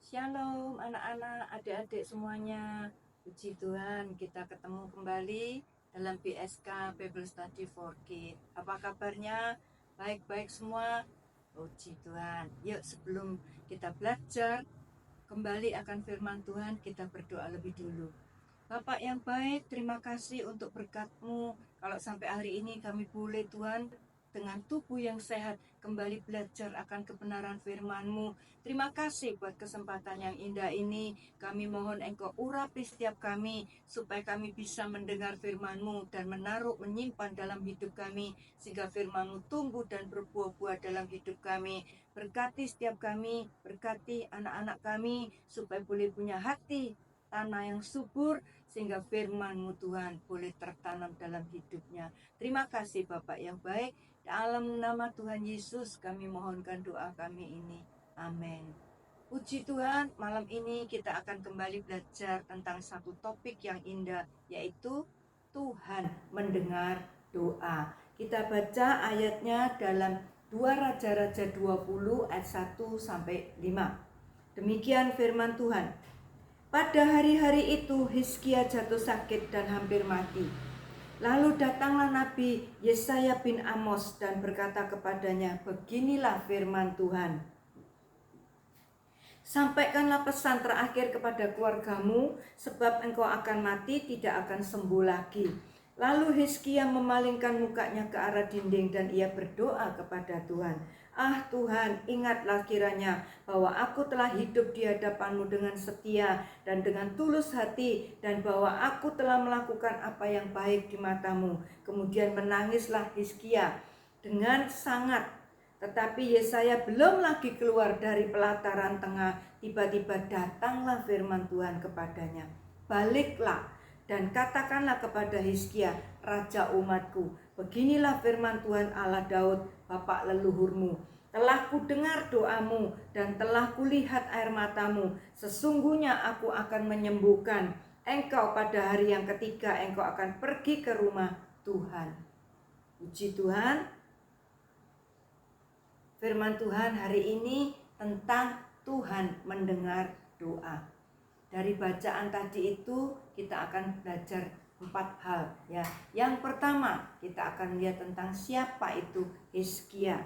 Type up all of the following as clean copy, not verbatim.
Shalom anak-anak, adik-adik semuanya. Puji Tuhan, kita ketemu kembali dalam BSK Bible Study for Kids. Apa kabarnya? Baik-baik semua? Puji Tuhan. Yuk, sebelum kita belajar kembali akan firman Tuhan, kita berdoa lebih dulu. Bapak yang baik, terima kasih untuk berkat-Mu. Kalau sampai hari ini kami boleh Tuhan dengan tubuh yang sehat kembali belajar akan kebenaran firman-Mu. Terima kasih buat kesempatan yang indah ini. Kami mohon Engkau urapi setiap kami supaya kami bisa mendengar firman-Mu dan menyimpan dalam hidup kami sehingga firman-Mu tumbuh dan berbuah-buah dalam hidup kami. Berkati setiap kami, berkati anak-anak kami supaya boleh punya hati tanah yang subur sehingga firman-Mu Tuhan boleh tertanam dalam hidupnya. Terima kasih Bapak yang baik. Dalam nama Tuhan Yesus kami mohonkan doa kami ini. Amin. Puji Tuhan, malam ini kita akan kembali belajar tentang satu topik yang indah, yaitu Tuhan mendengar doa. Kita baca ayatnya dalam 2 Raja-Raja 20 ayat 1 sampai 5. Demikian firman Tuhan. Pada hari-hari itu Hizkia jatuh sakit dan hampir mati. Lalu datanglah Nabi Yesaya bin Amos dan berkata kepadanya, beginilah firman Tuhan. Sampaikanlah pesan terakhir kepada keluargamu, sebab engkau akan mati, tidak akan sembuh lagi. Lalu Hizkia memalingkan mukanya ke arah dinding dan ia berdoa kepada Tuhan. Ah Tuhan, ingatlah kiranya bahwa aku telah hidup di hadapan-Mu dengan setia dan dengan tulus hati, dan bahwa aku telah melakukan apa yang baik di mata-Mu. Kemudian menangislah Hizkia dengan sangat. Tetapi Yesaya belum lagi keluar dari pelataran tengah, tiba-tiba datanglah firman Tuhan kepadanya. Baliklah dan katakanlah kepada Hizkia, raja umatku, beginilah firman Tuhan Allah Daud, bapak leluhurmu. Telah kudengar doamu dan telah kulihat air matamu. Sesungguhnya aku akan menyembuhkan engkau pada hari yang ketiga. Engkau akan pergi ke rumah Tuhan. Puji Tuhan. Firman Tuhan hari ini tentang Tuhan mendengar doa. Dari bacaan tadi itu kita akan belajar 4 hal ya. Yang pertama, kita akan lihat tentang siapa itu Hizkia.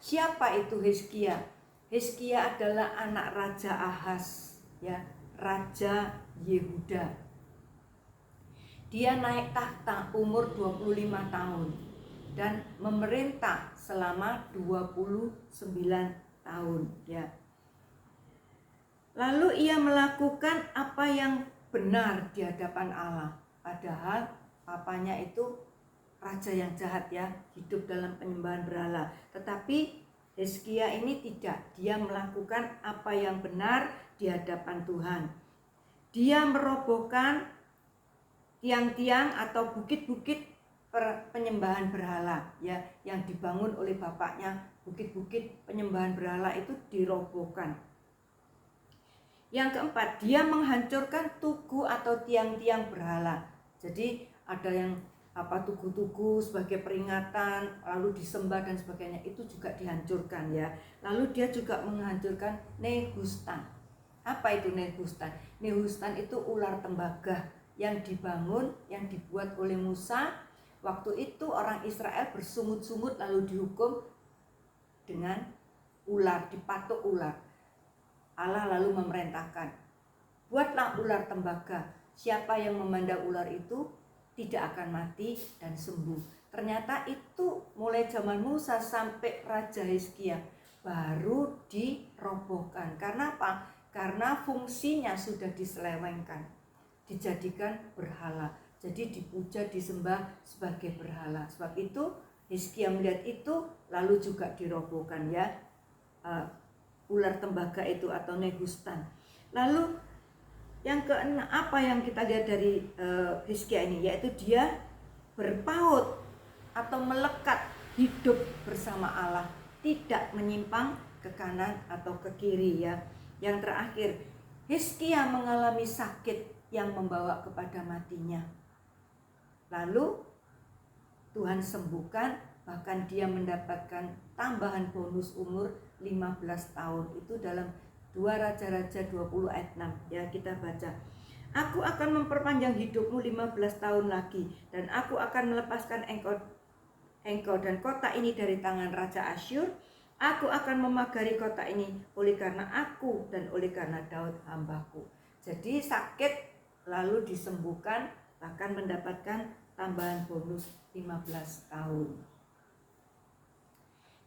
Siapa itu Hizkia? Hizkia adalah anak Raja Ahaz ya, Raja Yehuda. Dia naik tahta umur 25 tahun dan memerintah selama 29 tahun ya. Lalu ia melakukan apa yang benar di hadapan Allah. Padahal papanya itu raja yang jahat ya, hidup dalam penyembahan berhala. Tetapi Hizkia ini tidak, dia melakukan apa yang benar di hadapan Tuhan. Dia merobohkan tiang-tiang atau bukit-bukit penyembahan berhala ya, yang dibangun oleh bapaknya. Bukit-bukit penyembahan berhala itu dirobohkan. Yang keempat, dia menghancurkan tugu atau tiang-tiang berhala. Jadi ada yang tugu-tugu sebagai peringatan, lalu disembah dan sebagainya, itu juga dihancurkan ya. Lalu dia juga menghancurkan Nehustan. Apa itu Nehustan? Nehustan itu ular tembaga yang dibangun, yang dibuat oleh Musa. Waktu itu orang Israel bersungut-sungut lalu dihukum dengan ular, dipatuk ular. Allah lalu memerintahkan, buatlah ular tembaga. Siapa yang memandang ular itu tidak akan mati dan sembuh. Ternyata itu mulai zaman Musa sampai Raja Hizkia baru dirobohkan. Karena apa? Karena fungsinya sudah diselewengkan, dijadikan berhala. Jadi dipuja, disembah sebagai berhala. Sebab itu Hizkia melihat itu lalu juga dirobohkan ya. Ular tembaga itu atau Nehustan. Lalu yang keenam, apa yang kita lihat dari Hizkia ini, yaitu dia berpaut atau melekat hidup bersama Allah, tidak menyimpang ke kanan atau ke kiri ya. Yang terakhir, Hizkia mengalami sakit yang membawa kepada matinya. Lalu Tuhan sembuhkan, bahkan dia mendapatkan tambahan bonus umur 15 tahun. Itu dalam 2 Raja-Raja 20 ayat 6 ya, kita baca. Aku akan memperpanjang hidupmu 15 tahun lagi, dan aku akan melepaskan engkau dan kota ini dari tangan Raja Asyur. Aku akan memagari kota ini oleh karena aku dan oleh karena Daud hambaku. Jadi sakit lalu disembuhkan, bahkan mendapatkan tambahan bonus 15 tahun.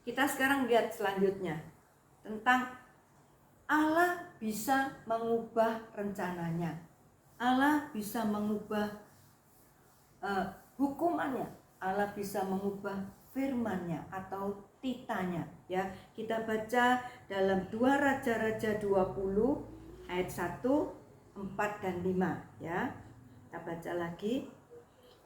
Kita sekarang lihat selanjutnya tentang Allah bisa mengubah rencananya. Allah bisa mengubah hukumannya. Allah bisa mengubah firman-Nya atau titanya ya. Kita baca dalam 2 Raja-Raja 20 ayat 1, 4 dan 5 ya. Kita baca lagi.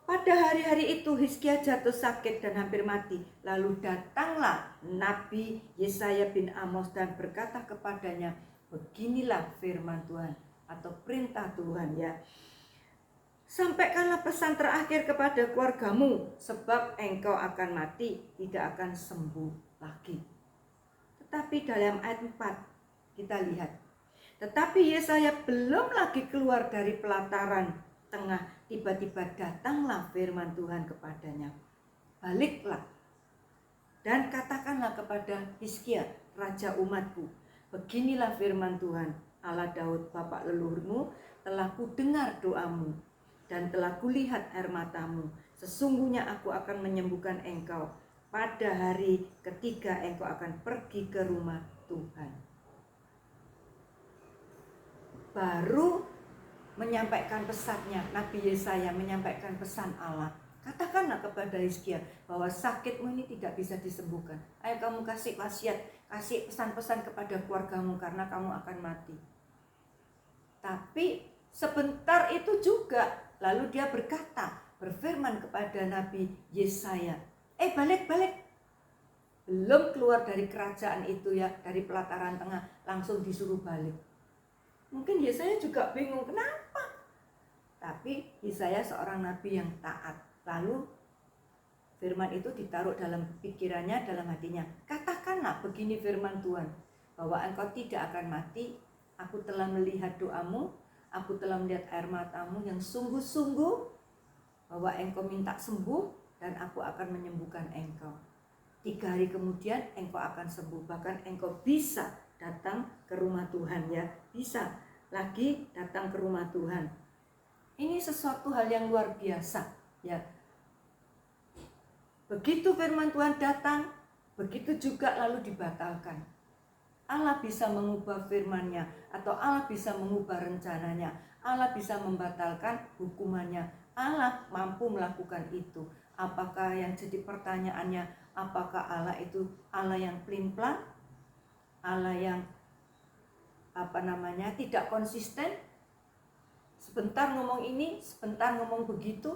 Pada hari-hari itu Hizkia jatuh sakit dan hampir mati. Lalu datanglah Nabi Yesaya bin Amos dan berkata kepadanya, beginilah firman Tuhan atau perintah Tuhan ya. Sampaikanlah pesan terakhir kepada keluargamu, sebab engkau akan mati, tidak akan sembuh lagi. Tetapi dalam ayat 4 kita lihat, tetapi Yesaya belum lagi keluar dari pelataran tengah, tiba-tiba datanglah firman Tuhan kepadanya, baliklah dan katakanlah kepada Hizkia, raja umatku, beginilah firman Tuhan Allah Daud bapak leluhurmu, telah kudengar doamu dan telah kulihat air matamu. Sesungguhnya aku akan menyembuhkan engkau. Pada hari ketiga engkau akan pergi ke rumah Tuhan. Baru menyampaikan pesannya, Nabi Yesaya menyampaikan pesan Allah. Katakanlah kepada Hizkia bahwa sakitmu ini tidak bisa disembuhkan. Ayo kamu kasih wasiat, kasih pesan-pesan kepada keluargamu karena kamu akan mati. Tapi sebentar itu juga lalu dia berfirman kepada Nabi Yesaya, balik. Belum keluar dari kerajaan itu ya, dari pelataran tengah, langsung disuruh balik. Mungkin Yesaya juga bingung kenapa. Tapi Yesaya seorang nabi yang taat. Lalu firman itu ditaruh dalam pikirannya, dalam hatinya. Katakanlah begini firman Tuhan, bahwa engkau tidak akan mati. Aku telah melihat doamu, aku telah melihat air matamu yang sungguh-sungguh, bahwa engkau minta sembuh dan aku akan menyembuhkan engkau. 3 hari kemudian engkau akan sembuh, bahkan engkau bisa datang ke rumah Tuhan ya, bisa lagi datang ke rumah Tuhan. Ini sesuatu hal yang luar biasa ya. Begitu firman Tuhan datang, begitu juga lalu dibatalkan. Allah bisa mengubah firman-Nya atau Allah bisa mengubah rencananya. Allah bisa membatalkan hukumannya. Allah mampu melakukan itu. Apakah yang jadi pertanyaannya, apakah Allah itu Allah yang pelin-pelan? Allah yang tidak konsisten? Sebentar ngomong ini, sebentar ngomong begitu?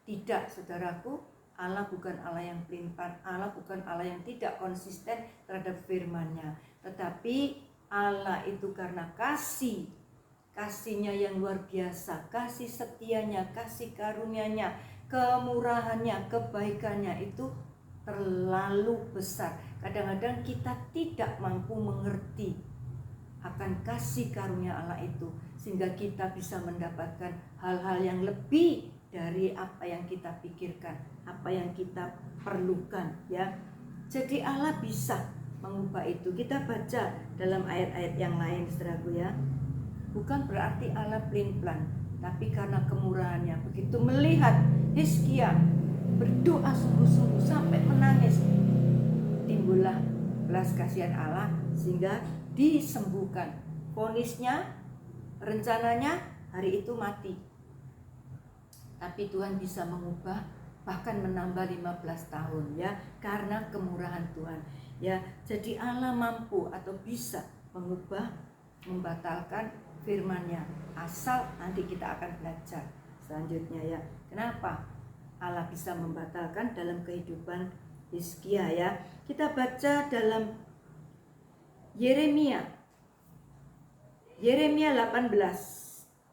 Tidak, saudaraku. Allah bukan Allah yang pelin-pelan, Allah bukan Allah yang tidak konsisten terhadap firman-Nya. Tetapi Allah itu karena kasih-Nya yang luar biasa, kasih setianya, kasih karunia-Nya, kemurahannya, kebaikannya itu terlalu besar. Kadang-kadang kita tidak mampu mengerti akan kasih karunia Allah itu, sehingga kita bisa mendapatkan hal-hal yang lebih dari apa yang kita pikirkan, apa yang kita perlukan ya. Jadi Allah bisa mengubah itu. Kita baca dalam ayat-ayat yang lain, saudaraku ya. Bukan berarti Allah pelin-pelan, tapi karena kemurahannya, begitu melihat Hizkia berdoa sungguh-sungguh sampai menangis, timbullah belas kasihan Allah sehingga disembuhkan. Vonisnya, rencananya hari itu mati, tapi Tuhan bisa mengubah, bahkan menambah 15 tahun ya, karena kemurahan Tuhan ya. Jadi Allah mampu atau bisa mengubah, membatalkan firman-Nya, asal nanti kita akan belajar selanjutnya ya. Kenapa Allah bisa membatalkan dalam kehidupan Hizkia ya. Kita baca dalam Yeremia 18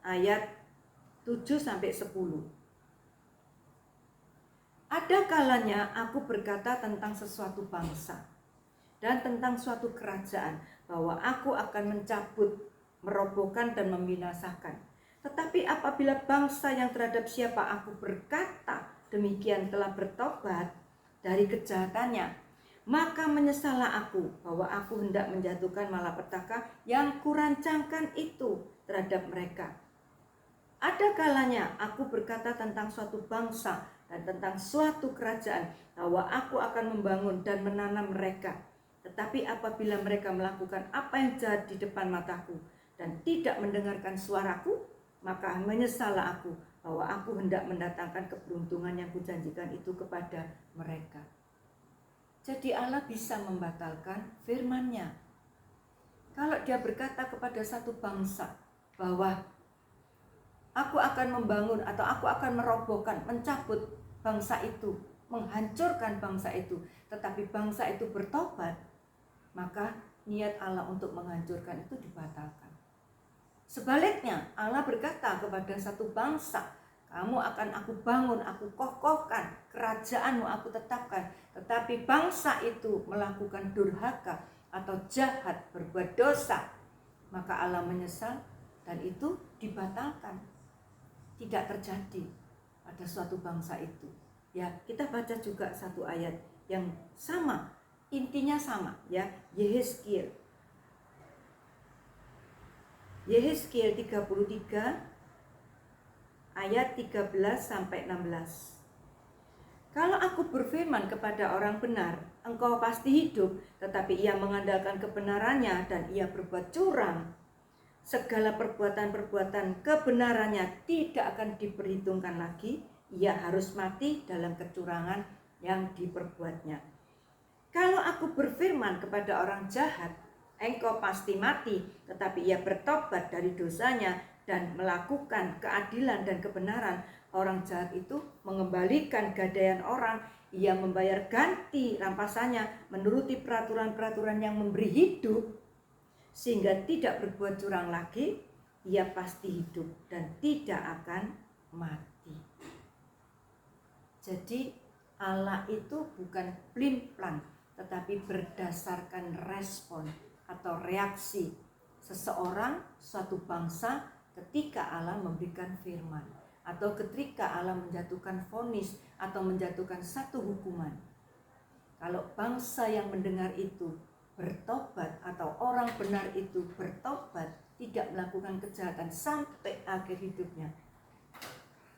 ayat 7 sampai 10. Ada kalanya aku berkata tentang sesuatu bangsa dan tentang suatu kerajaan bahwa aku akan mencabut, merobohkan dan membinasakan. Tetapi apabila bangsa yang terhadap siapa aku berkata demikian telah bertobat dari kejahatannya, maka menyesallah aku bahwa aku hendak menjatuhkan malapetaka yang kurancangkan itu terhadap mereka. Ada kalanya aku berkata tentang suatu bangsa dan tentang suatu kerajaan bahwa aku akan membangun dan menanam mereka. Tetapi apabila mereka melakukan apa yang jahat di depan mataku dan tidak mendengarkan suaraku, maka menyesallah aku bahwa aku hendak mendatangkan keberuntungan yang kujanjikan itu kepada mereka. Jadi Allah bisa membatalkan firman-Nya. Kalau dia berkata kepada satu bangsa bahwa aku akan membangun atau aku akan merobohkan, mencabut bangsa itu, menghancurkan bangsa itu, tetapi bangsa itu bertobat, maka niat Allah untuk menghancurkan itu dibatalkan. Sebaliknya, Allah berkata kepada satu bangsa, kamu akan aku bangun, aku kokohkan, kerajaanmu aku tetapkan, tetapi bangsa itu melakukan durhaka atau jahat, berbuat dosa, maka Allah menyesal dan itu dibatalkan. Tidak terjadi pada suatu bangsa itu. Ya, kita baca juga satu ayat yang sama, intinya sama, ya. Yehezkiel 33 ayat 13 sampai 16. Kalau aku berfirman kepada orang benar, engkau pasti hidup, tetapi ia mengandalkan kebenarannya dan ia berbuat curang, segala perbuatan-perbuatan kebenarannya tidak akan diperhitungkan lagi. Ia harus mati dalam kecurangan yang diperbuatnya. Kalau aku berfirman kepada orang jahat, engkau pasti mati, tetapi ia bertobat dari dosanya dan melakukan keadilan dan kebenaran, orang jahat itu mengembalikan gadaian orang, ia membayar ganti rampasannya menuruti peraturan-peraturan yang memberi hidup, sehingga tidak berbuat curang lagi, ia pasti hidup dan tidak akan mati. Jadi Allah itu bukan plin-plan, tetapi berdasarkan respon atau reaksi seseorang, suatu bangsa ketika Allah memberikan firman, atau ketika Allah menjatuhkan vonis atau menjatuhkan satu hukuman. Kalau bangsa yang mendengar itu bertobat atau orang benar itu bertobat, tidak melakukan kejahatan sampai akhir hidupnya,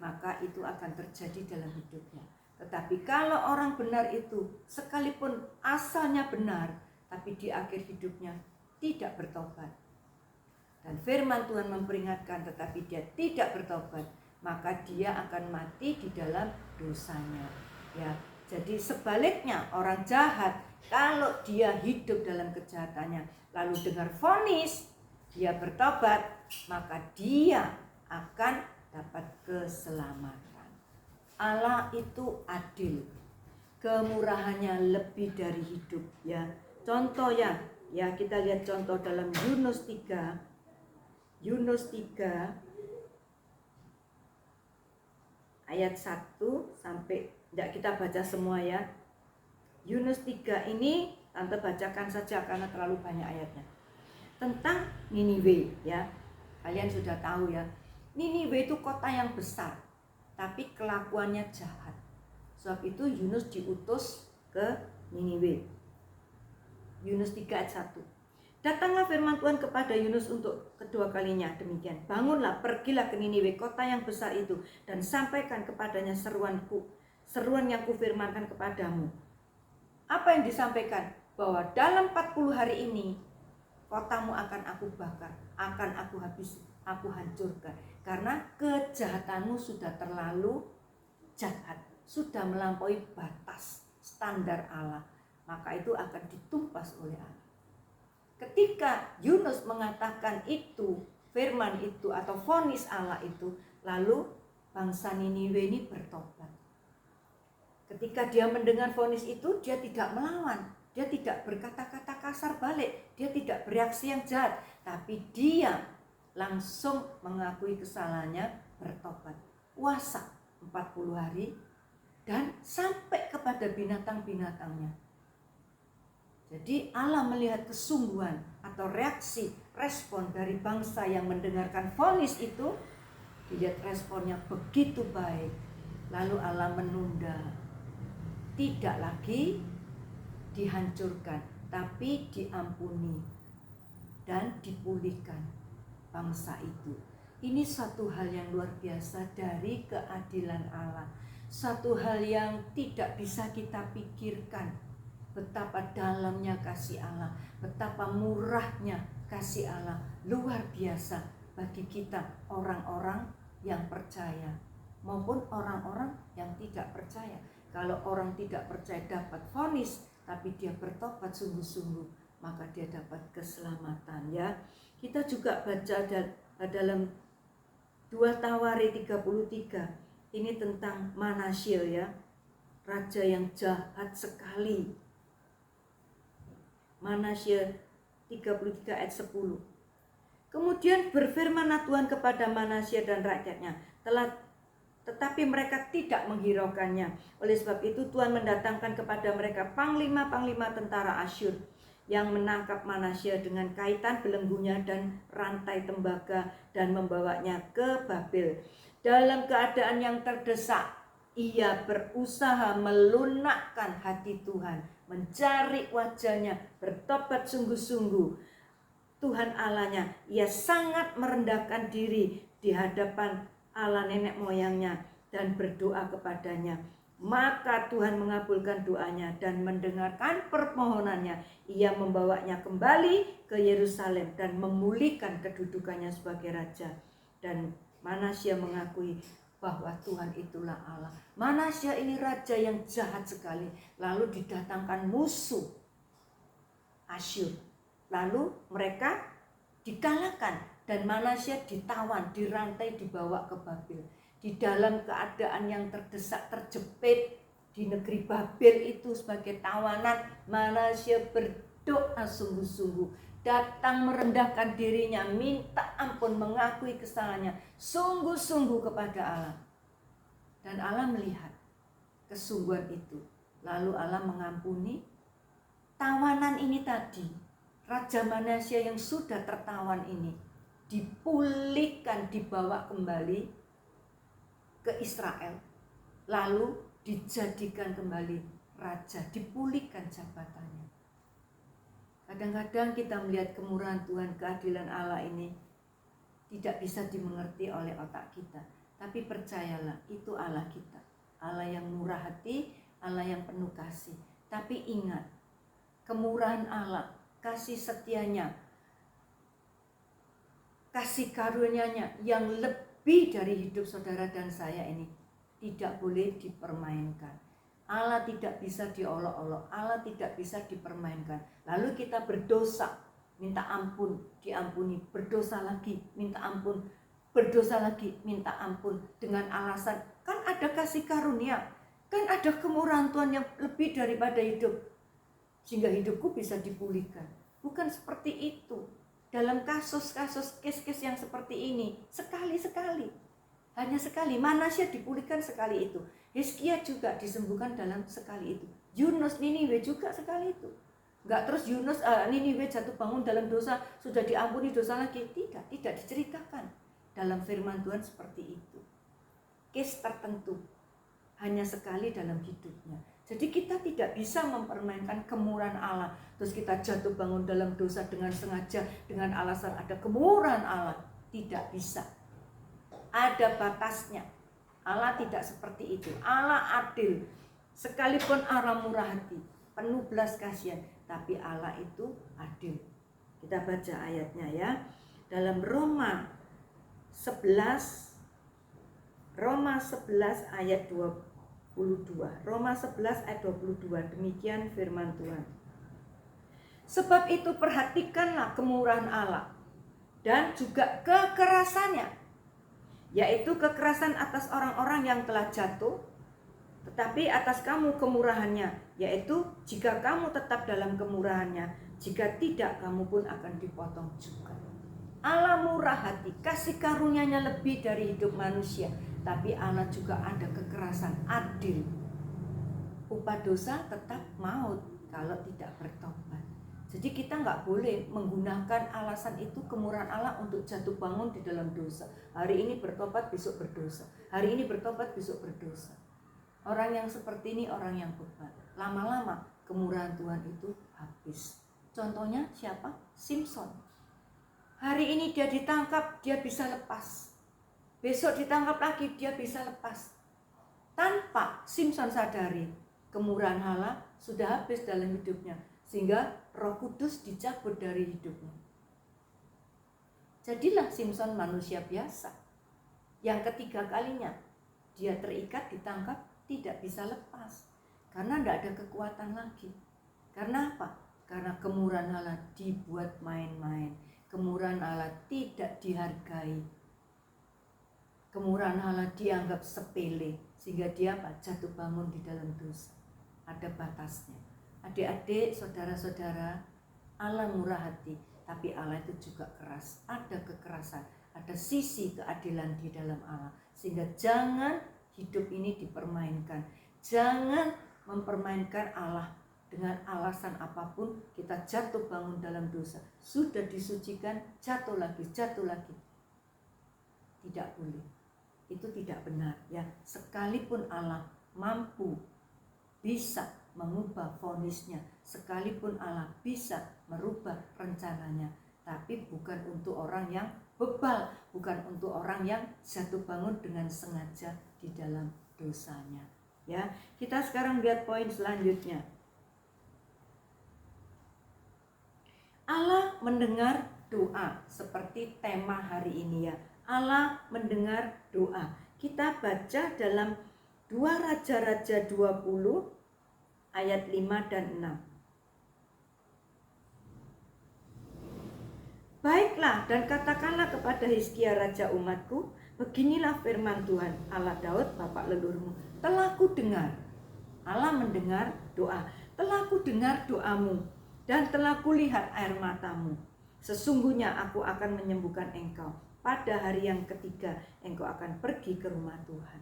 maka itu akan terjadi dalam hidupnya. Tetapi kalau orang benar itu sekalipun asalnya benar, tapi di akhir hidupnya tidak bertobat, dan firman Tuhan memperingatkan tetapi dia tidak bertobat, maka dia akan mati di dalam dosanya. Ya, jadi sebaliknya orang jahat, kalau dia hidup dalam kejahatannya lalu dengar vonis, dia bertobat, maka dia akan dapat keselamatan. Allah itu adil, kemurahannya lebih dari hidup, ya. Contoh ya kita lihat contoh dalam Yunus 3 ayat 1 sampai, tidak kita baca semua ya. Yunus 3 ini Tante bacakan saja karena terlalu banyak ayatnya. Tentang Niniwe, ya. Kalian sudah tahu ya. Niniwe itu kota yang besar, tapi kelakuannya jahat. Sebab itu Yunus diutus ke Niniwe. Yunus 3 ayat 1. Datanglah firman Tuhan kepada Yunus untuk kedua kalinya demikian. Bangunlah, pergilah ke Niniwe, kota yang besar itu, dan sampaikan kepadanya seruan yang kufirmankan kepadamu. Apa yang disampaikan? Bahwa dalam 40 hari ini kotamu akan aku bakar, akan aku habisi, aku hancurkan. Karena kejahatanmu sudah terlalu jahat, sudah melampaui batas standar Allah, maka itu akan ditumpas oleh Allah. Ketika Yunus mengatakan itu, firman itu atau vonis Allah itu, lalu bangsa Niniwe ini bertobat. Ketika dia mendengar vonis itu, dia tidak melawan, dia tidak berkata-kata kasar balik, dia tidak bereaksi yang jahat, tapi dia langsung mengakui kesalahannya, bertobat, puasa 40 hari dan sampai kepada binatang-binatangnya. Jadi Allah melihat kesungguhan atau reaksi, respon dari bangsa yang mendengarkan vonis itu. Dilihat responnya begitu baik. Lalu Allah menunda. Tidak lagi dihancurkan, tapi diampuni dan dipulihkan bangsa itu. Ini satu hal yang luar biasa dari keadilan Allah. Satu hal yang tidak bisa kita pikirkan. Betapa dalamnya kasih Allah, betapa murahnya kasih Allah. Luar biasa bagi kita orang-orang yang percaya maupun orang-orang yang tidak percaya. Kalau orang tidak percaya dapat vonis, tapi dia bertobat sungguh-sungguh, maka dia dapat keselamatan ya. Kita juga baca dalam 2 Tawari 33. Ini tentang Manasye ya, raja yang jahat sekali. Manasye 33 ayat 10. Kemudian berfirmanlah Tuhan kepada Manasye dan rakyatnya, tetapi mereka tidak menghiraukannya. Oleh sebab itu Tuhan mendatangkan kepada mereka panglima-panglima tentara Asyur yang menangkap Manasye dengan kaitan belenggunya dan rantai tembaga dan membawanya ke Babel. Dalam keadaan yang terdesak, ia berusaha melunakkan hati Tuhan, mencari wajahnya, bertobat sungguh-sungguh Tuhan Allahnya. Ia sangat merendahkan diri di hadapan Allah nenek moyangnya dan berdoa kepadanya. Maka Tuhan mengabulkan doanya dan mendengarkan permohonannya. Ia membawanya kembali ke Yerusalem dan memulihkan kedudukannya sebagai raja. Dan Manasye mengakui bahwa Tuhan itulah Allah. Manasye ini raja yang jahat sekali. Lalu didatangkan musuh Asyur. Lalu mereka dikalahkan dan Manasye ditawan, dirantai, dibawa ke Babel. Di dalam keadaan yang terdesak, terjepit di negeri Babel itu sebagai tawanan, Manasye berdoa sungguh-sungguh, datang merendahkan dirinya, minta ampun, mengakui kesalahannya sungguh-sungguh kepada Allah. Dan Allah melihat kesungguhan itu. Lalu Allah mengampuni tawanan ini tadi. Raja Manasye yang sudah tertawan ini dipulihkan, dibawa kembali ke Israel, lalu dijadikan kembali raja, dipulihkan jabatannya. Kadang-kadang kita melihat kemurahan Tuhan, keadilan Allah ini tidak bisa dimengerti oleh otak kita, tapi percayalah, itu Allah kita, Allah yang murah hati, Allah yang penuh kasih. Tapi ingat, kemurahan Allah, kasih setianya, kasih karunia-Nya yang lebih dari hidup saudara dan saya ini tidak boleh dipermainkan. Allah tidak bisa diolok-olok, Allah tidak bisa dipermainkan. Lalu kita berdosa, minta ampun, diampuni, berdosa lagi, minta ampun, berdosa lagi, minta ampun dengan alasan kan ada kasih karunia, kan ada kemurahan Tuhan yang lebih daripada hidup, sehingga hidupku bisa dipulihkan. Bukan seperti itu. Dalam kasus-kasus kes-kes yang seperti ini, sekali-sekali, hanya sekali. Manasye dipulihkan sekali itu. Hizkia juga disembuhkan dalam sekali itu. Yunus, Niniwe juga sekali itu. Enggak terus Yunus, Niniwe jatuh bangun dalam dosa, sudah diampuni dosa lagi. Tidak diceritakan dalam firman Tuhan seperti itu. Kes tertentu, hanya sekali dalam hidupnya. Jadi kita tidak bisa mempermainkan kemurahan Allah. Terus kita jatuh bangun dalam dosa dengan sengaja, dengan alasan ada kemurahan Allah. Tidak bisa. Ada batasnya. Allah tidak seperti itu. Allah adil. Sekalipun Allah murah hati, penuh belas kasihan, tapi Allah itu adil. Kita baca ayatnya ya. Dalam Roma 11 ayat 22. Roma 11 ayat 22. Demikian firman Tuhan. Sebab itu perhatikanlah kemurahan Allah dan juga kekerasannya, yaitu kekerasan atas orang-orang yang telah jatuh, tetapi atas kamu kemurahannya, yaitu jika kamu tetap dalam kemurahannya, jika tidak kamu pun akan dipotong juga. Allah murah hati, kasih karunia-Nya lebih dari hidup manusia, tapi Allah juga ada kekerasan, adil. upah dosa tetap maut kalau tidak bertobat. Jadi kita nggak boleh menggunakan alasan itu, kemurahan Allah, untuk jatuh bangun di dalam dosa. Hari ini bertobat, besok berdosa. Hari ini bertobat, besok berdosa. Orang yang seperti ini orang yang bebal. Lama-lama kemurahan Tuhan itu habis. Contohnya siapa? Simpson. Hari ini dia ditangkap, dia bisa lepas. Besok ditangkap lagi, dia bisa lepas. Tanpa Simpson sadari, kemurahan Allah sudah habis dalam hidupnya, sehingga Roh Kudus dicabut dari hidupnya. Jadilah Simpson manusia biasa. Yang ketiga kalinya dia terikat, ditangkap, tidak bisa lepas. Karena tidak ada kekuatan lagi. Karena apa? Karena kemurahan Allah dibuat main-main. Kemurahan Allah tidak dihargai. Kemurahan Allah dianggap sepele, sehingga dia jatuh bangun di dalam dosa. Ada batasnya. Adik-adik, saudara-saudara, Allah murah hati, tapi Allah itu juga keras. Ada kekerasan, ada sisi keadilan di dalam Allah. Sehingga jangan hidup ini dipermainkan. Jangan mempermainkan Allah dengan alasan apapun. Kita jatuh bangun dalam dosa, sudah disucikan, jatuh lagi. Tidak boleh. Itu tidak benar ya. Sekalipun Allah mampu, bisa mengubah vonisnya, sekalipun Allah bisa merubah rencananya, tapi bukan untuk orang yang bebal, bukan untuk orang yang jatuh bangun dengan sengaja di dalam dosanya. Ya, kita sekarang lihat poin selanjutnya. Allah mendengar doa, seperti tema hari ini ya. Allah mendengar doa. Kita baca dalam 2 Raja-Raja 20 ayat 5 dan 6. Baiklah, dan katakanlah kepada Hizkia raja umatku, beginilah firman Tuhan Allah Daud bapak leluhurmu, telah ku dengar. Allah mendengar doa. Telah ku dengar doamu dan telah ku lihat air matamu. Sesungguhnya aku akan menyembuhkan engkau. Pada hari yang ketiga engkau akan pergi ke rumah Tuhan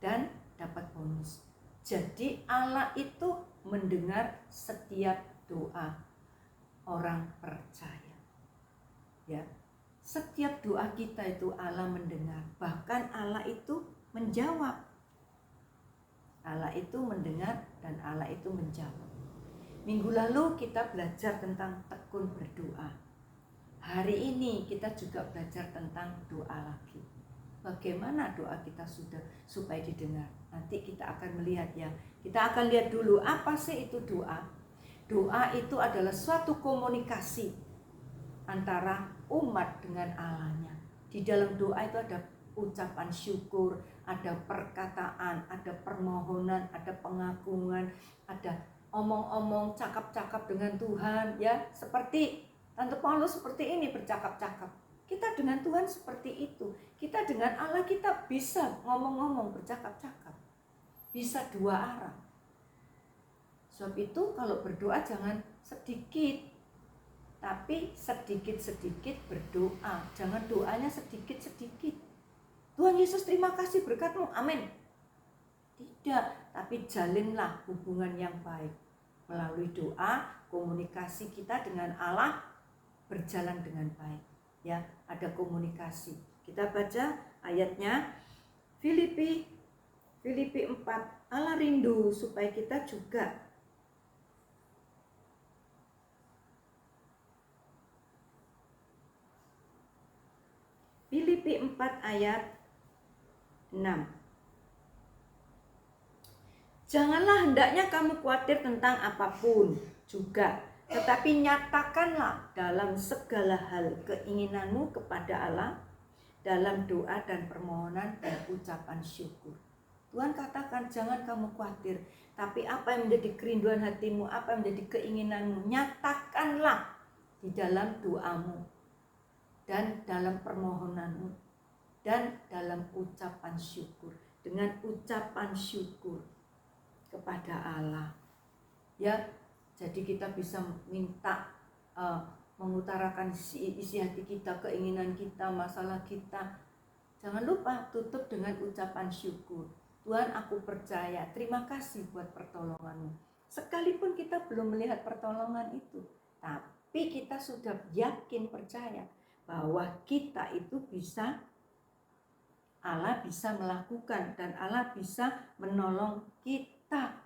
dan dapat bonus. Jadi Allah itu mendengar setiap doa orang percaya. Ya, setiap doa kita itu Allah mendengar. Bahkan Allah itu menjawab. Allah itu mendengar dan Allah itu menjawab. Minggu lalu kita belajar tentang tekun berdoa. Hari ini kita juga belajar tentang doa lagi. Bagaimana doa kita sudah supaya didengar. Nanti kita akan melihat ya. Kita akan lihat dulu apa sih itu doa. Doa itu adalah suatu komunikasi antara umat dengan Allahnya. Di dalam doa itu ada ucapan syukur, ada perkataan, ada permohonan, ada pengagungan, ada omong-omong, cakap-cakap dengan Tuhan ya. Seperti Tante Paulus seperti ini bercakap-cakap. Kita dengan Tuhan seperti itu. Kita dengan Allah kita bisa ngomong-ngomong, bercakap-cakap. Bisa dua arah. Sebab itu kalau berdoa jangan sedikit, tapi sedikit-sedikit berdoa. Jangan doanya sedikit-sedikit. Tuhan Yesus terima kasih berkat-Mu, amin. Tidak, tapi jalinlah hubungan yang baik. Melalui doa, komunikasi kita dengan Allah berjalan dengan baik. Ya, ada komunikasi. Kita baca ayatnya Filipi 4. Allah rindu supaya kita juga Filipi 4 ayat 6. Janganlah hendaknya kamu khawatir tentang apapun juga, tetapi nyatakanlah dalam segala hal keinginanmu kepada Allah dalam doa dan permohonan dan ucapan syukur. Tuhan katakan jangan kamu khawatir, tapi apa yang menjadi kerinduan hatimu, apa yang menjadi keinginanmu, nyatakanlah di dalam doamu dan dalam permohonanmu dan dalam ucapan syukur. Dengan ucapan syukur kepada Allah. Ya, jadi kita bisa minta mengutarakan isi hati kita, keinginan kita, masalah kita. Jangan lupa tutup dengan ucapan syukur. Tuhan, aku percaya, terima kasih buat pertolonganmu. Sekalipun kita belum melihat pertolongan itu, tapi kita sudah yakin percaya bahwa kita itu bisa, Allah bisa melakukan dan Allah bisa menolong kita.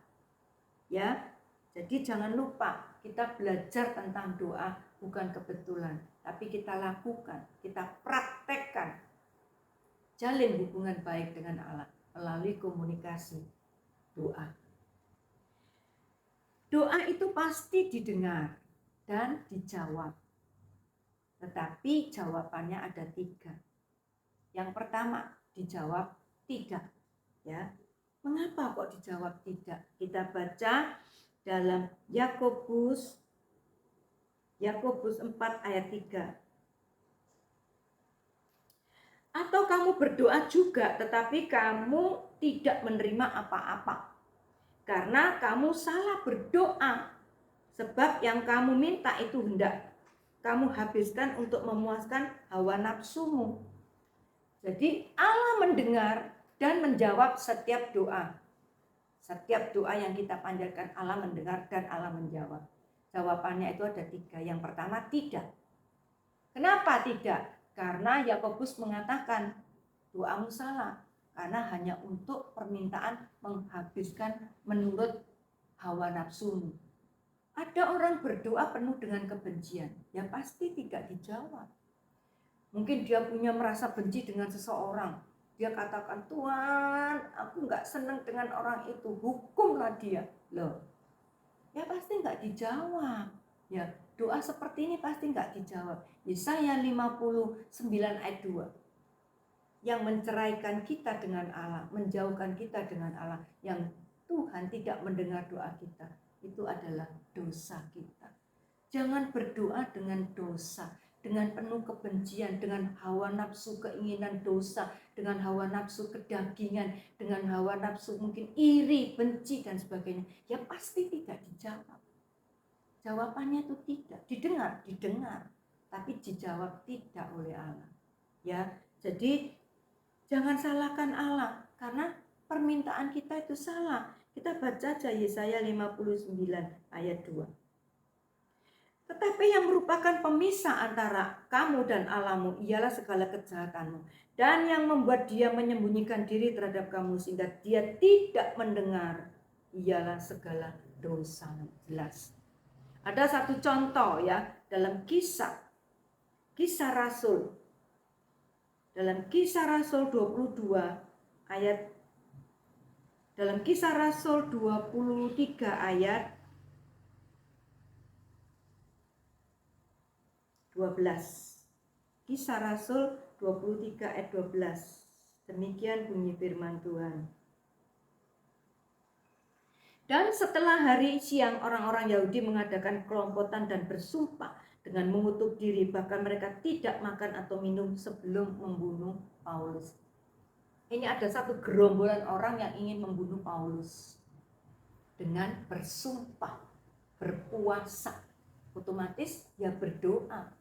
Ya, jadi jangan lupa kita belajar tentang doa bukan kebetulan, tapi kita lakukan, kita praktekkan. Jalin hubungan baik dengan Allah melalui komunikasi doa. Doa itu pasti didengar dan dijawab. Tetapi jawabannya ada 3. Yang pertama, dijawab tidak. Ya. Mengapa kok dijawab tidak? Kita baca dalam Yakobus 4 ayat 3. Atau kamu berdoa juga, tetapi kamu tidak menerima apa-apa. Karena kamu salah berdoa. Sebab yang kamu minta itu hendak kamu habiskan untuk memuaskan hawa nafsumu. Jadi Allah mendengar dan menjawab setiap doa. Setiap doa yang kita panjatkan Allah mendengar dan Allah menjawab. Jawabannya itu ada 3. Yang pertama, tidak. Kenapa tidak? Karena Yakobus mengatakan doamu salah, karena hanya untuk permintaan menghabiskan menurut hawa nafsumu. Ada orang berdoa penuh dengan kebencian, ya pasti tidak dijawab. Mungkin dia punya merasa benci dengan seseorang, dia katakan, Tuhan, aku nggak senang dengan orang itu, hukumlah dia. Loh, ya pasti nggak dijawab. Ya, doa seperti ini pasti nggak dijawab. Yesaya 59 ayat 2. Yang menceraikan kita dengan Allah, menjauhkan kita dengan Allah, yang Tuhan tidak mendengar doa kita, itu adalah dosa kita. Jangan berdoa dengan dosa, dengan penuh kebencian, dengan hawa nafsu keinginan dosa, dengan hawa nafsu kedagingan, dengan hawa nafsu mungkin iri, benci dan sebagainya. Ya pasti tidak dijawab. Jawabannya itu tidak, didengar, tapi dijawab tidak oleh Allah. Ya, jadi jangan salahkan Allah karena permintaan kita itu salah. Kita baca aja Yesaya 59 ayat 2. Tetapi yang merupakan pemisah antara kamu dan Allahmu ialah segala kejahatanmu, dan yang membuat dia menyembunyikan diri terhadap kamu sehingga dia tidak mendengar ialah segala dosamu. Jelas. Ada satu contoh ya dalam kisah Rasul. Dalam Kisah Rasul 22 ayat, dalam Kisah Rasul 23 ayat 12. Kisah Rasul 23 ayat 12. Demikian bunyi firman Tuhan. Dan setelah hari siang orang-orang Yahudi mengadakan kelompokan dan bersumpah dengan mengutuk diri, bahkan mereka tidak makan atau minum sebelum membunuh Paulus. Ini ada satu gerombolan orang yang ingin membunuh Paulus dengan bersumpah, berpuasa, otomatis ya berdoa.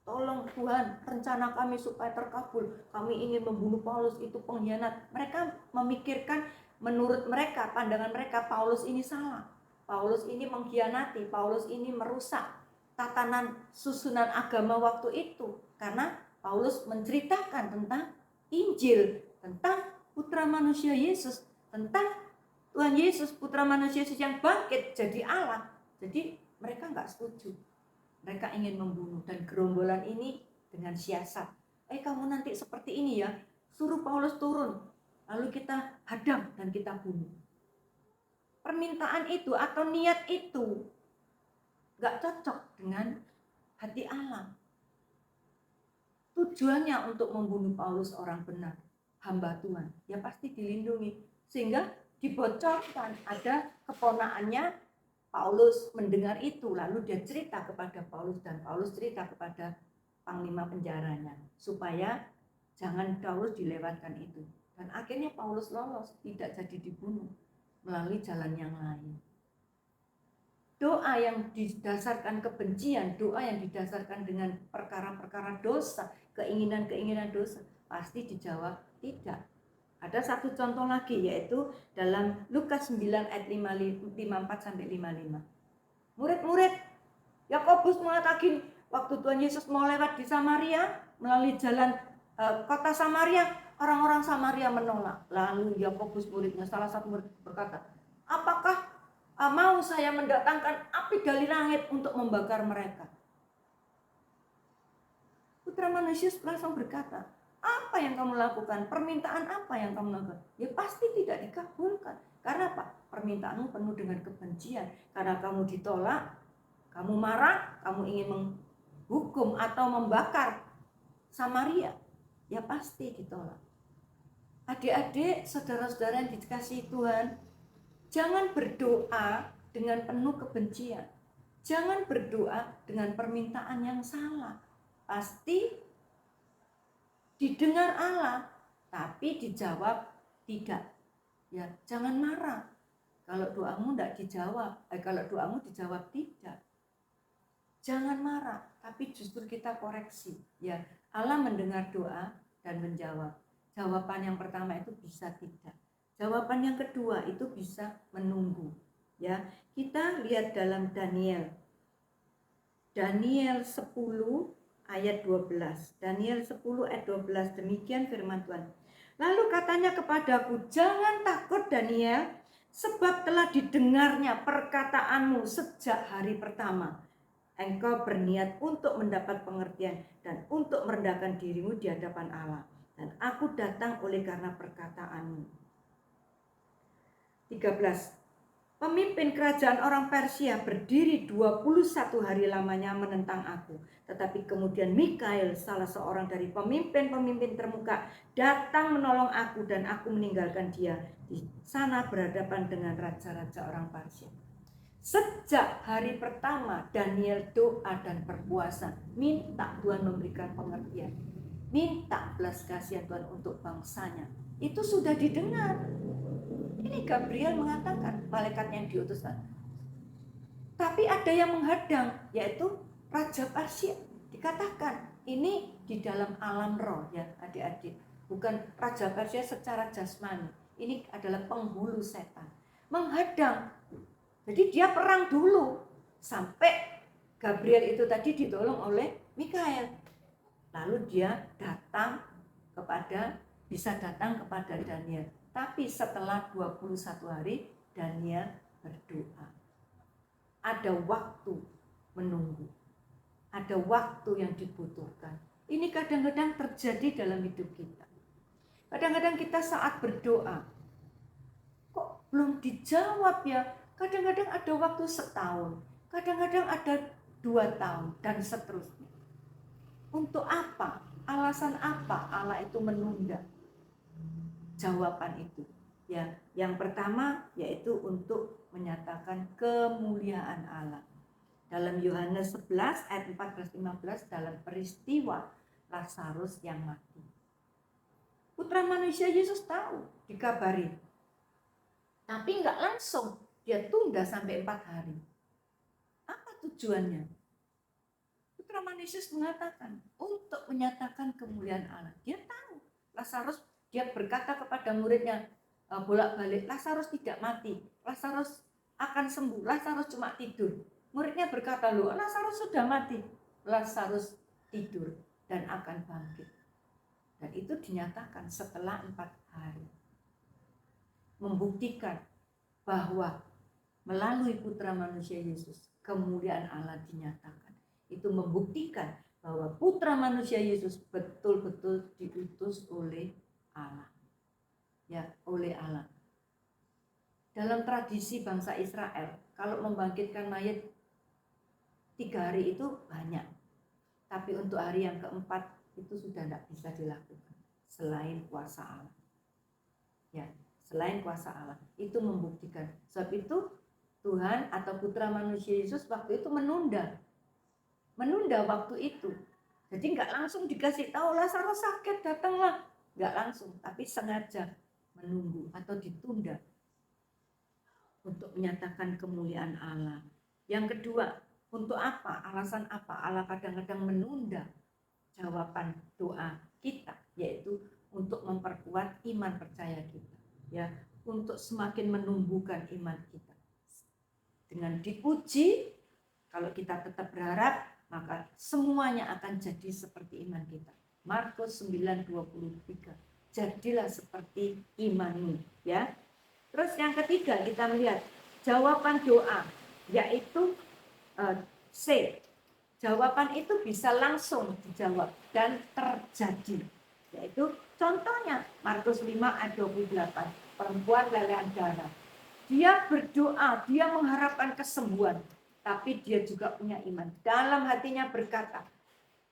Tolong Tuhan, rencana kami supaya terkabul. Kami ingin membunuh Paulus, itu pengkhianat. Mereka memikirkan, menurut mereka, pandangan mereka, Paulus ini salah. Paulus ini mengkhianati, Paulus ini merusak tatanan susunan agama waktu itu. Karena Paulus menceritakan tentang Injil, tentang putra manusia Yesus, tentang Tuhan Yesus, putra manusia Yesus yang bangkit jadi Allah. Jadi mereka nggak setuju. Mereka ingin membunuh, dan gerombolan ini dengan siasat. Kamu nanti seperti ini ya, suruh Paulus turun, lalu kita hadang dan kita bunuh. Permintaan itu atau niat itu gak cocok dengan hati Allah. Tujuannya untuk membunuh Paulus orang benar, hamba Tuhan, ya pasti dilindungi. Sehingga dibocorkan, ada keponakannya Paulus mendengar itu, lalu dia cerita kepada Paulus, dan Paulus cerita kepada panglima penjaranya supaya jangan Paulus dilewatkan itu. Dan akhirnya Paulus lolos, tidak jadi dibunuh melalui jalan yang lain. Doa yang didasarkan kebencian, doa yang didasarkan dengan perkara-perkara dosa, keinginan-keinginan dosa, pasti dijawab tidak. Ada satu contoh lagi, yaitu dalam Lukas 9 ayat 54 sampai 55. Murid-murid Yakobus mengatakan waktu Tuhan Yesus mau lewat di Samaria, melalui jalan kota Samaria, orang-orang Samaria menolak. Lalu Yakobus muridnya, salah satu murid berkata, apakah mau saya mendatangkan api dari langit untuk membakar mereka? Putra manusia langsung berkata, apa yang kamu lakukan? Permintaan apa yang kamu lakukan? Ya pasti tidak dikabulkan. Karena apa? Permintaanmu penuh dengan kebencian. Karena kamu ditolak, kamu marah, kamu ingin menghukum atau membakar Samaria. Ya pasti ditolak. Adik-adik, saudara-saudara yang dikasihi Tuhan, jangan berdoa dengan penuh kebencian. Jangan berdoa dengan permintaan yang salah. Pasti didengar Allah, tapi dijawab tidak. Ya, jangan marah kalau doamu tidak dijawab. Kalau doamu dijawab tidak. Jangan marah, tapi justru kita koreksi. Ya, Allah mendengar doa dan menjawab. Jawaban yang pertama itu bisa tidak. Jawaban yang kedua itu bisa menunggu. Ya, kita lihat dalam Daniel 10 ayat 12. Daniel 10 ayat 12, demikian firman Tuhan. Lalu katanya kepadaku, jangan takut Daniel, sebab telah didengarnya perkataanmu sejak hari pertama. Engkau berniat untuk mendapat pengertian dan untuk merendahkan dirimu di hadapan Allah. Dan aku datang oleh karena perkataanmu. 13. Pemimpin kerajaan orang Persia berdiri 21 hari lamanya menentang aku. Tetapi kemudian Mikael, salah seorang dari pemimpin-pemimpin termuka, datang menolong aku dan aku meninggalkan dia di sana berhadapan dengan raja-raja orang Persia. Sejak hari pertama Daniel doa dan berpuasa, minta Tuhan memberikan pengertian, minta belas kasihan Tuhan untuk bangsanya. Itu sudah didengar. Ini Gabriel mengatakan, malaikat yang diutuskan. Tapi ada yang menghadang, yaitu Raja Persia. Dikatakan ini di dalam alam roh, ya adik-adik. Bukan Raja Persia secara jasmani. Ini adalah penghulu setan. Menghadang. Jadi dia perang dulu sampai Gabriel itu tadi ditolong oleh Mikael. Lalu dia bisa datang kepada Daniel. Tapi setelah 21 hari Daniel berdoa. Ada waktu menunggu. Ada waktu yang dibutuhkan. Ini kadang-kadang terjadi dalam hidup kita. Kadang-kadang kita saat berdoa, kok belum dijawab ya? Kadang-kadang ada waktu setahun, kadang-kadang ada 2 tahun, dan seterusnya. Untuk apa? Alasan apa Allah itu menunda jawaban itu? Ya, yang pertama yaitu untuk menyatakan kemuliaan Allah. Dalam Yohanes 11 ayat 14-15, dalam peristiwa Lazarus yang mati. Putra manusia Yesus tahu, dikabari. Tapi enggak langsung. Dia tunda sampai 4 hari. Apa tujuannya? Putra manusia mengatakan untuk menyatakan kemuliaan Allah. Dia tahu Lazarus, dia berkata kepada muridnya bolak-balik, Lazarus tidak mati, Lazarus akan sembuh, Lazarus cuma tidur. Muridnya berkata, loh Lazarus sudah mati. Lazarus tidur dan akan bangkit. Dan itu dinyatakan setelah 4 hari. Membuktikan bahwa melalui putra manusia Yesus, kemuliaan Allah dinyatakan. Itu membuktikan bahwa putra manusia Yesus betul-betul diutus oleh Allah. Ya, oleh Allah. Dalam tradisi bangsa Israel, kalau membangkitkan mayat 3 hari itu banyak. Tapi untuk hari yang keempat itu sudah tidak bisa dilakukan. Selain kuasa Allah. Ya, selain kuasa Allah. Itu membuktikan. Sebab itu Tuhan atau putra manusia Yesus waktu itu menunda waktu itu. Jadi nggak langsung dikasih tahu Lazarus sakit datanglah, nggak langsung, tapi sengaja menunggu atau ditunda untuk menyatakan kemuliaan Allah. Yang kedua, untuk apa? Alasan apa? Allah kadang-kadang menunda jawaban doa kita, yaitu untuk memperkuat iman percaya kita, ya, untuk semakin menumbuhkan iman kita. Dengan diuji, kalau kita tetap berharap, maka semuanya akan jadi seperti iman kita. Markus 9:23. Jadilah seperti imanmu, ya. Terus yang ketiga kita melihat jawaban doa, yaitu C. Jawaban itu bisa langsung dijawab dan terjadi. Yaitu contohnya Markus 5 ayat 28, perempuan lelehan darah. Dia berdoa, dia mengharapkan kesembuhan, tapi dia juga punya iman. Dalam hatinya berkata,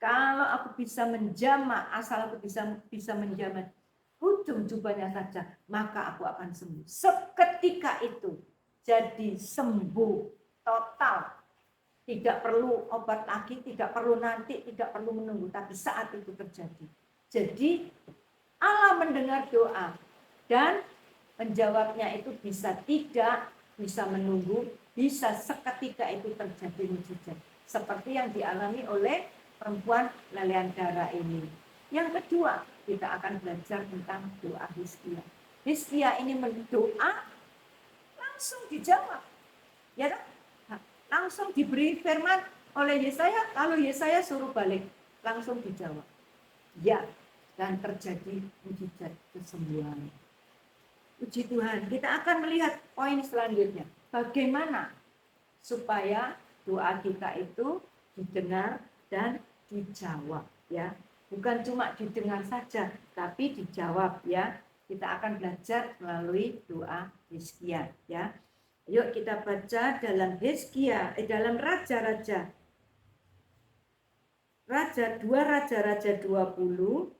kalau aku bisa menjamah, asal aku bisa menjamah ujung jubahnya saja, maka aku akan sembuh. Seketika itu jadi sembuh total. Tidak perlu obat lagi, tidak perlu nanti, tidak perlu menunggu, tapi saat itu terjadi. Jadi Allah mendengar doa dan menjawabnya itu bisa tidak, bisa menunggu, bisa seketika itu terjadi mujizat. Seperti yang dialami oleh perempuan lelehan darah ini. Yang kedua, kita akan belajar tentang doa Hizkia. Hizkia ini berdoa, langsung dijawab. Ya, langsung diberi firman oleh Yesaya, lalu Yesaya suruh balik, langsung dijawab. Ya, dan terjadi mujizat kesembuhan. Puji Tuhan, kita akan melihat poin selanjutnya. Bagaimana supaya doa kita itu didengar dan dijawab, ya. Bukan cuma didengar saja, tapi dijawab, ya. Kita akan belajar melalui doa Hizkia, ya. Yuk kita baca dalam Hizkia, dalam Raja-Raja. Raja-Raja 20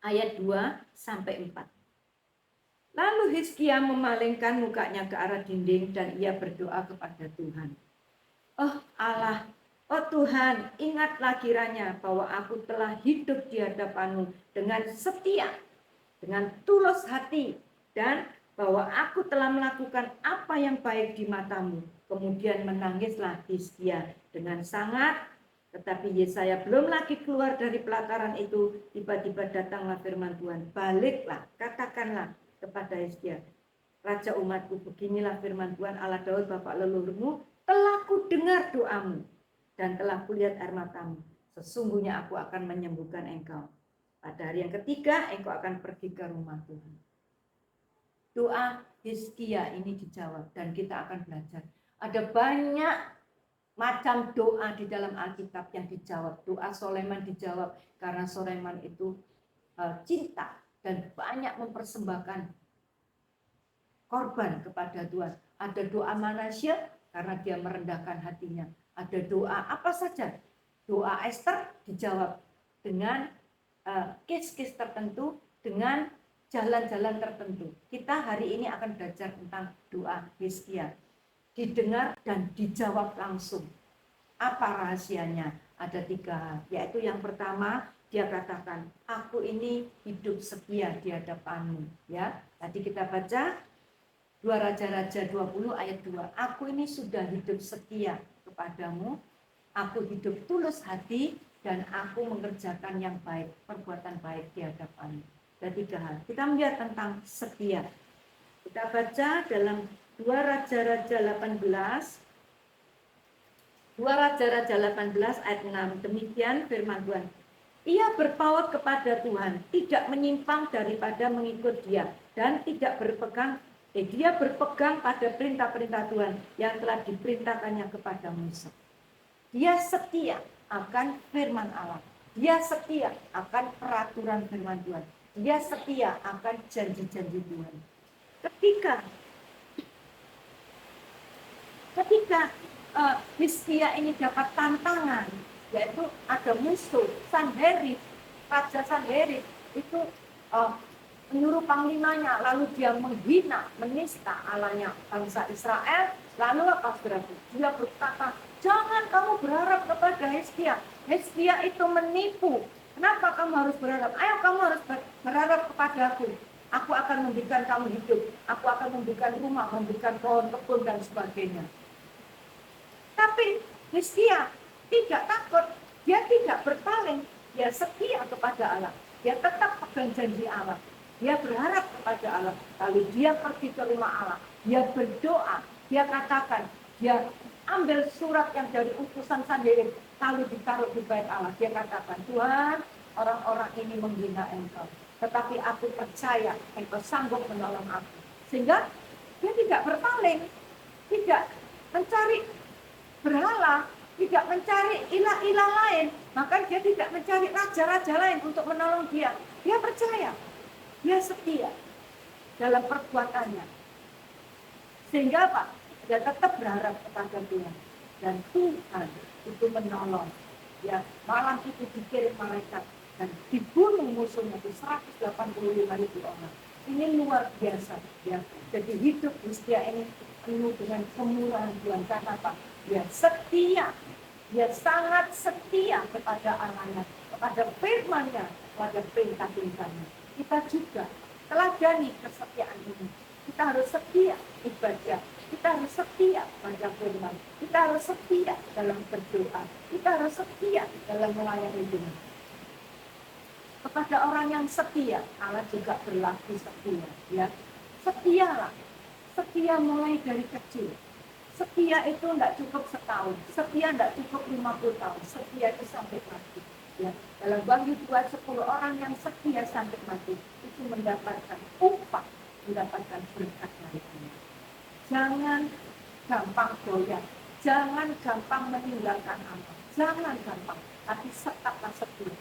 ayat 2 sampai 4. Lalu Hizkia memalingkan mukanya ke arah dinding dan ia berdoa kepada Tuhan. Oh Allah, oh Tuhan, ingatlah kiranya bahwa aku telah hidup di hadapan-Mu dengan setia, dengan tulus hati, dan bahwa aku telah melakukan apa yang baik di mata-Mu. Kemudian menangislah Hizkia dengan sangat, tetapi Yesaya belum lagi keluar dari pelataran itu, tiba-tiba datanglah firman Tuhan. Baliklah, katakanlah kepada Hizkia, Raja umatku, beginilah firman Tuhan Allah Daud bapak leluhurmu, telah ku dengar doamu dan telah kulihat air matamu. Sesungguhnya aku akan menyembuhkan engkau. Pada hari yang ketiga, engkau akan pergi ke rumah Tuhan. Doa Hizkia ini dijawab dan kita akan belajar. Ada banyak macam doa di dalam Alkitab yang dijawab. Doa Soleman dijawab karena Soleman itu cinta dan banyak mempersembahkan korban kepada Tuhan. Ada doa Manasya karena dia merendahkan hatinya. Ada doa apa saja. Doa Esther dijawab dengan case-case tertentu, dengan jalan-jalan tertentu. Kita hari ini akan belajar tentang doa Hizkia. Didengar dan dijawab langsung. Apa rahasianya? Ada 3 hal. Yaitu yang pertama, dia katakan, aku ini hidup setia di hadapan-Mu. Ya, tadi kita baca 2 Raja-Raja 20 ayat 2. Aku ini sudah hidup setia kepadamu, aku hidup tulus hati, dan aku mengerjakan yang baik, perbuatan baik di hadapan-Mu. Ada 3 hal. Kita melihat tentang setia. Kita baca dalam 2 Raja-Raja 18. 2 Raja-Raja 18 ayat 6. Demikian firman Tuhan. Ia berpaut kepada Tuhan, tidak menyimpang daripada mengikut Dia, dan tidak dia berpegang pada perintah-perintah Tuhan yang telah diperintahkannya kepada Musa. Dia setia akan firman Allah. Dia setia akan peraturan firman Tuhan. Dia setia akan janji-janji Tuhan. Ketika Hizkia ini dapat tantangan, yaitu ada musuh Sanherib, Raja Sanherib itu menyuruh panglimanya, lalu dia menghina, menista Allahnya bangsa Israel. Lalu apa saudaraku? Dia berkata, jangan kamu berharap kepada Hizkia. Hizkia itu menipu. Kenapa kamu harus berharap? Ayo kamu harus berharap kepadaku. Aku akan memberikan kamu hidup. Aku akan memberikan rumah, memberikan pohon kebun dan sebagainya. Tapi Hizkia tidak takut, dia tidak berpaling, dia setia kepada Allah. dia tetap pegang janji Allah. Dia berharap kepada Allah. Lalu dia pergi ke rumah Allah. Dia berdoa. Dia katakan, dia ambil surat yang dari utusan Sanherib, lalu ditaruh di bait Allah. Dia katakan, Tuhan, orang-orang ini menghina Engkau. Tetapi aku percaya Engkau sanggup menolong aku. Sehingga dia tidak berpaling, tidak mencari berhala, tidak mencari ilah-ilah lain. Maka dia tidak mencari raja-raja lain untuk menolong dia. Dia percaya, dia setia dalam perbuatannya. Sehingga apa? Dia tetap berharap kepada Tuhan. Dan Tuhan itu menolong. Ya, malam itu dikirim malaikat dan dibunuh musuhnya itu 185.000 orang. Ini luar biasa. Ya. Jadi hidup Hizkia ini penuh dengan kemurahan Tuhan. Karena apa? Dia setia. Dia sangat setia kepada Allah-Nya, kepada firman-Nya, kepada perintah-perintahnya. Kita juga teladani kesetiaan ini. Kita harus setia ibadah. Kita harus setia pada firman. Kita harus setia dalam berdoa. Kita harus setia dalam melayani Tuhan. Kepada orang yang setia, Allah juga berlaku setia. Ya, setialah. Setia mulai dari kecil. Setia itu tidak cukup setahun. Setia tidak cukup 50 tahun. Setia itu sampai mati. Ya, dalam Wahyu 2:10 orang yang setia sampai mati itu mendapatkan upah, mendapatkan berkat dari Allah. Jangan gampang goyah, jangan gampang meninggalkan Allah, jangan gampang, tapi tetaplah setia.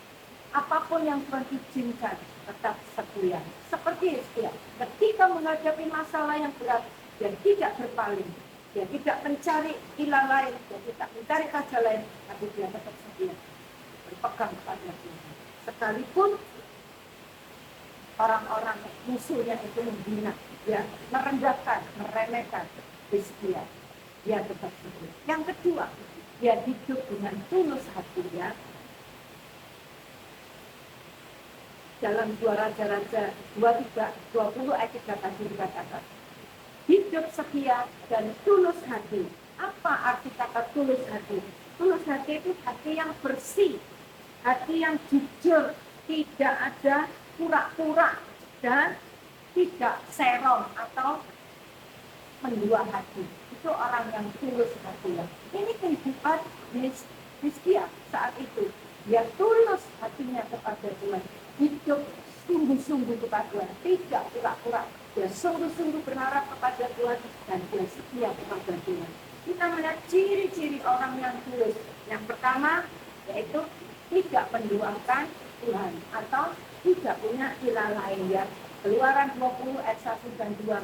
Apapun yang Tuhan izinkan, tetap setia. Seperti Hizkia, ketika menghadapi masalah yang berat, dia tidak berpaling, dia tidak mencari ilah lain, dia tidak mencari raja lain, tapi dia tetap setia, berpegang kepada Tuhan. Sekalipun orang-orang musuhnya itu menghina, dia merendahkan, meremehkan Hizkia, dia tetap setia. Yang kedua, dia hidup dengan tulus hatinya. Dalam 2 Raja-Raja 23:20 ayat 3 tadi dikatakan, hidup setia dan tulus hati. Apa arti kata tulus hati? Tulus hati itu hati yang bersih, hati yang jujur, tidak ada pura-pura dan tidak serong atau mendua hati. Itu orang yang tulus hati. Ini kehidupan Hizkia saat itu. Dia tulus hatinya kepada Tuhan. Hidup sungguh-sungguh kepada Tuhan, tidak pura-pura. Dia sungguh-sungguh berharap kepada Tuhan dan dia setia kepada Tuhan. Kita melihat ciri-ciri orang yang tulus. Yang pertama yaitu tidak menduakan Tuhan atau tidak punya ilah lain. Ya. Keluaran 20 ayat 1 dan 2.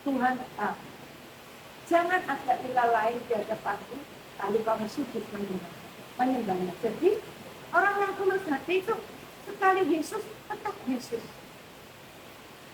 Tuhan tetap. Jangan ada ilah lain di hadapanku, lalu kamu sujud menyembahnya. Jadi orang yang tulus hati itu sekali Yesus, tetap Yesus.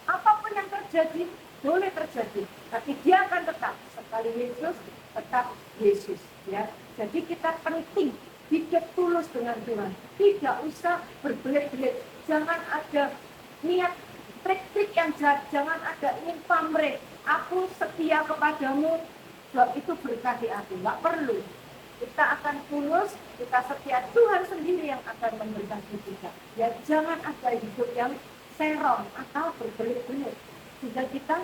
Apapun yang terjadi, boleh terjadi. Tapi dia akan tetap. Sekali Yesus, tetap Yesus. Ya. Jadi kita penting hidup tulus dengan Tuhan. Tidak usah berbelit-belit. Jangan ada niat trik-trik yang jahat. Jangan ada ingin pamrih. Aku setia kepadamu, sebab itu berkati aku. Nggak perlu. Kita akan tulus, kita setia, Tuhan sendiri yang akan memberkati kita. Ya, jangan ada hidup yang serong atau berbelit-belit. Sehingga kita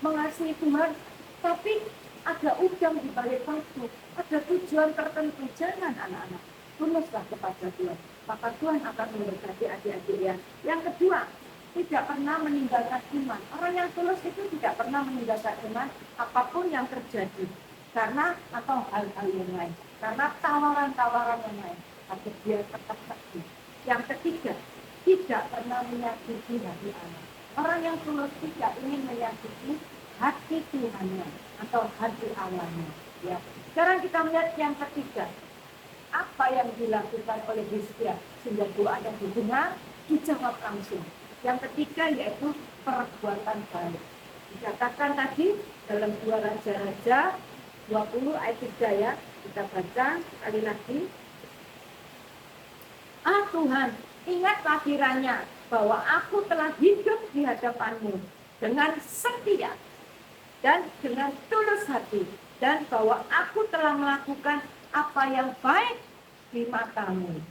mengasihi Tuhan, tapi ada udang di balik batu, ada tujuan tertentu. Jangan anak-anak, tuluslah kepada Tuhan. Maka Tuhan akan memberkati adik-adik. Yang kedua, tidak pernah meninggalkan iman. Orang yang tulus itu tidak pernah meninggalkan iman apapun yang terjadi. Karena atau hal-hal yang lain, karena tawaran-tawaran yang lain, tapi dia tetap setia. Yang ketiga, tidak pernah menyakiti hati Allah. Orang yang tulus tidak ingin menyakiti hati Tuhannya atau hati Allahnya. Ya. Sekarang kita melihat yang ketiga, apa yang dilakukan oleh Hizkia sehingga doa yang didengar dijawab langsung. Yang ketiga yaitu perbuatan baik. Dikatakan tadi dalam 2 Raja-Raja 20 ayat 3 ya, kita baca sekali lagi. Tuhan, ingatlah kiranya bahwa aku telah hidup di hadapanmu dengan setia dan dengan tulus hati, dan bahwa aku telah melakukan apa yang baik di matamu.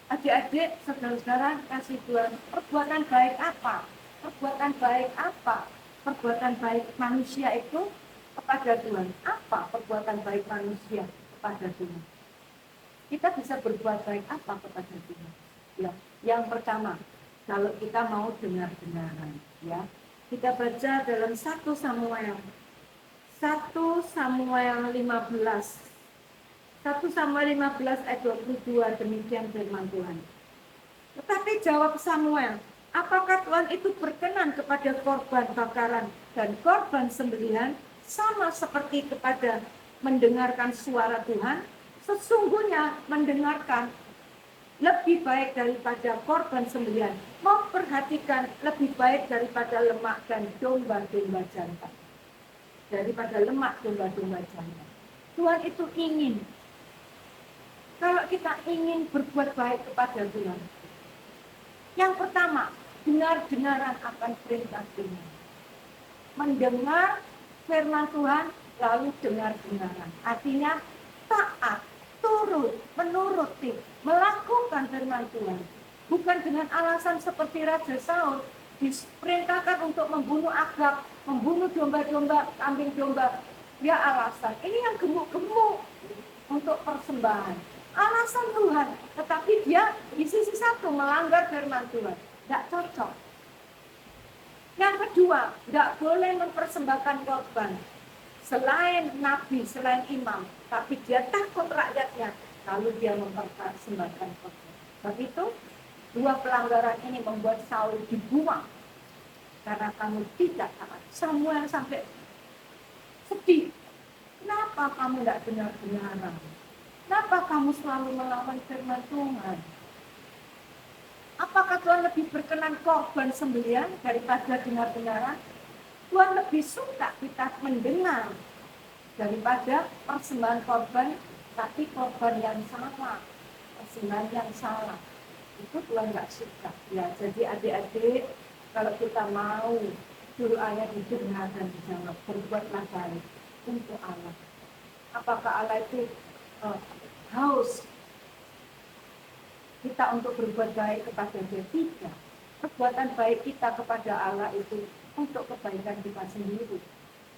Adik-adik, saudara-saudara kasih Tuhan, perbuatan baik apa? Perbuatan baik apa? Perbuatan baik manusia itu kepada Tuhan. Apa perbuatan baik manusia kepada Tuhan? Kita bisa berbuat baik apa kepada Tuhan? Ya, yang pertama, kalau kita mau dengar-dengaran, ya, kita baca dalam 1 Samuel 15. 1 Samuel 15 ayat 22, demikian firman Tuhan. Tetapi jawab Samuel, apakah Tuhan itu berkenan kepada korban bakaran dan korban sembelihan sama seperti kepada mendengarkan suara Tuhan? Sesungguhnya mendengarkan lebih baik daripada korban sembelihan, memperhatikan lebih baik daripada lemak dan domba-domba jantan. Daripada lemak domba-domba jantan. Tuhan itu ingin, kalau kita ingin berbuat baik kepada Tuhan, yang pertama, dengar-dengaran akan perintah Tuhan. Mendengar firman Tuhan, lalu dengar-dengaran. Artinya taat, turut, menuruti, melakukan firman Tuhan. Bukan dengan alasan seperti Raja Saul, diperintahkan untuk membunuh Agag, membunuh domba-domba, kambing domba. Dia alasan, ini yang gemuk-gemuk untuk persembahan. Alasan Tuhan, tetapi dia di sisi satu melanggar firman Tuhan. Tidak cocok. Yang kedua, tidak boleh mempersembahkan korban selain nabi, selain imam, tapi dia takut rakyatnya, lalu dia mempersembahkan korban. Sebab itu, dua pelanggaran ini membuat Saul dibuang karena kamu tidak taat. Samuel sampai sedih. Kenapa kamu tidak benar-benar? Kenapa kamu selalu melawan firman Tuhan? Apakah Tuhan lebih berkenan korban sembelihan daripada dengar-dengaran? Tuhan lebih suka kita mendengar daripada persembahan korban, tapi korban yang salah, persembahan yang salah. Itu Tuhan nggak suka. Ya, jadi adik-adik, kalau kita mau suruh ayat didengar dan dijawab, berbuatlah baik untuk Allah. Apakah Allah itu haus kita untuk berbuat baik kepada Dia? Tidak. Perbuatan baik kita kepada Allah itu untuk kebaikan kita sendiri,